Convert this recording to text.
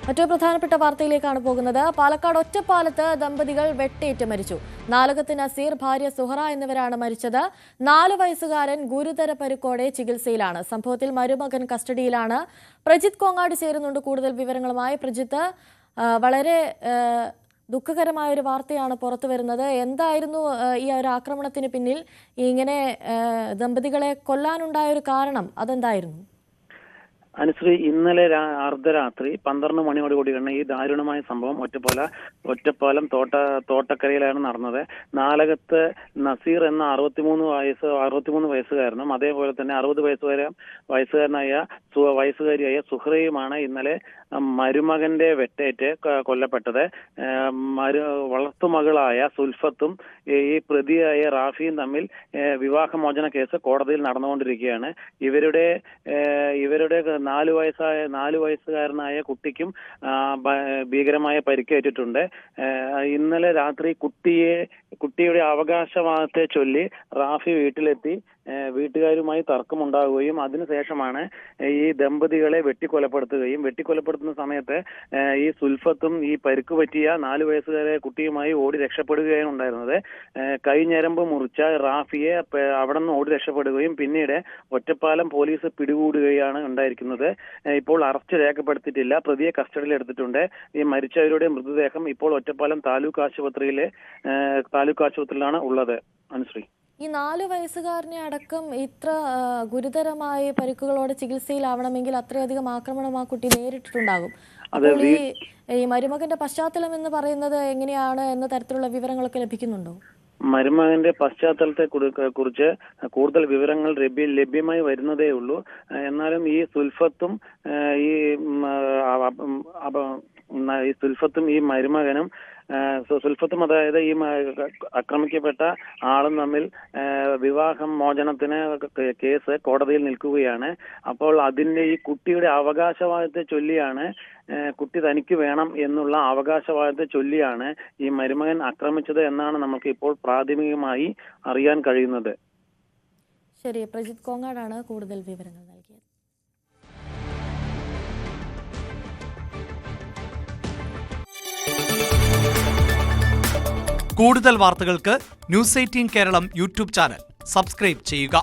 മറ്റൊരു പ്രധാനപ്പെട്ട വാർത്തയിലേക്കാണ് പോകുന്നത്. പാലക്കാട് ഒറ്റപ്പാലത്ത് ദമ്പതികൾ വെട്ടേറ്റ് മരിച്ചു. നാലകത്ത് നസീർ, ഭാര്യ സുഹറ എന്നിവരാണ് മരിച്ചത്. 4 വയസ്സുകാരൻ ഗുരുതര പരുക്കോടെ ചികിത്സയിലാണ്. സംഭവത്തിൽ മരുമകൻ കസ്റ്റഡിയിലാണ്. പ്രജിത്ത് കോങ്ങാട് ചേരുന്നുണ്ട് കൂടുതൽ വിവരങ്ങളുമായി. പ്രജിത്ത്, വളരെ ദുഃഖകരമായ ഒരു വാർത്തയാണ് പുറത്തു വരുന്നത്. എന്തായിരുന്നു ഈ ഒരു ആക്രമണത്തിന് പിന്നിൽ? ഇങ്ങനെ ദമ്പതികളെ കൊല്ലാനുണ്ടായ ഒരു കാരണം അതെന്തായിരുന്നു? അനുശ്രീ, ഇന്നലെ അർദ്ധരാത്രി 12 മണിയോടുകൂടിയാണ് ഈ ദാരുണമായ സംഭവം ഒറ്റപ്പാലം തോട്ടക്കരയിലാണ് നടന്നത്. നാലകത്ത് നസീർ എന്ന 63 വയസ്സുകാരനും അതേപോലെ തന്നെ 60 വയസ്സുകാരിയായ സുഹ്രയുമാണ് ഇന്നലെ മരുമകന്റെ വെട്ടേറ്റ് കൊല്ലപ്പെട്ടത്. വളർത്തുമകളായ സുൽഫത്തും ഈ പ്രതിയായ റാഫിയും തമ്മിൽ വിവാഹമോചന കേസ് കോടതിയിൽ നടന്നുകൊണ്ടിരിക്കുകയാണ്. ഇവരുടെ 4 വയസ്സുകാരനായ കുട്ടിക്കും ഭീകരമായ പരിക്കേറ്റിട്ടുണ്ട്. ഇന്നലെ രാത്രി കുട്ടിയുടെ അവകാശവാദത്തെ ചൊല്ലി റാഫി വീട്ടിലെത്തി വീട്ടുകാരുമായി തർക്കമുണ്ടാകുകയും അതിനുശേഷമാണ് ഈ ദമ്പതികളെ വെട്ടിക്കൊലപ്പെടുത്തുന്ന സമയത്ത് ഈ സുൽഫത്തും ഈ പരിക്ക് പറ്റിയ 4 വയസ്സുകാരെ കുട്ടിയുമായി ഓടി രക്ഷപ്പെടുകയാണ് ഉണ്ടായിരുന്നത്. കൈഞ്ഞരമ്പ് മുറിച്ച റാഫിയെ അവിടെ നിന്ന് ഓടി രക്ഷപ്പെടുകയും പിന്നീട് ഒറ്റപ്പാലം പോലീസ് പിടികൂടുകയാണ് ഉണ്ടായിരിക്കുന്നത്. ഇപ്പോൾ അറസ്റ്റ് രേഖപ്പെടുത്തിയിട്ടില്ല. പ്രതിയെ കസ്റ്റഡിയിൽ എടുത്തിട്ടുണ്ട്. ഈ മരിച്ചവരുടെ മൃതദേഹം ഇപ്പോൾ ഒറ്റപ്പാലം താലൂക്ക് ആശുപത്രിയിലാണ് ഉള്ളത്. അനുശ്രീ, ഈ 4 വയസ്സുകാരനെ അടക്കം ഇത്ര ഗുരുതരമായ പരിക്കുകളോടെ ചികിത്സയിലാവണമെങ്കിൽ അത്രയധികം ആക്രമണം ആ കുട്ടി നേരിട്ടിട്ടുണ്ടാകും. അപ്പോൾ ഈ മരുമകന്റെ പശ്ചാത്തലം എന്ന് പറയുന്നത് എങ്ങനെയാണ് എന്ന തരത്തിലുള്ള വിവരങ്ങളൊക്കെ ലഭിക്കുന്നുണ്ടോ? മരുമകന്റെ പശ്ചാത്തലത്തെ കുറിച്ച് കൂടുതൽ വിവരങ്ങൾ ലഭ്യമായി വരുന്നതേ ഉള്ളൂ. എന്നാലും ഈ സുൽഫത്തും ഈ മരുമകനും അതായത് ഈ ആക്രമിക്കപ്പെട്ട ആളും തമ്മിൽ വിവാഹം മോചനത്തിന് കേസ് കോടതിയിൽ നിൽക്കുകയാണ്. അപ്പോൾ അതിന്റെ ഈ കുട്ടിയുടെ അവകാശവാദത്തെ ചൊല്ലിയാണ്, കുട്ടി തനിക്ക് വേണം എന്നുള്ള അവകാശവാദത്തെ ചൊല്ലിയാണ് ഈ മരുമകൻ ആക്രമിച്ചത് എന്നാണ് നമുക്ക് ഇപ്പോൾ പ്രാഥമികമായി അറിയാൻ കഴിയുന്നത്. ശരി, പ്രജിത്ത് കോങ്ങാടാണ് കൂടുതൽ വിവരങ്ങൾ നൽകിയത്. കൂടുതൽ വാർത്തകൾക്ക് news 18 Keralam YouTube channel subscribe ചെയ്യുക.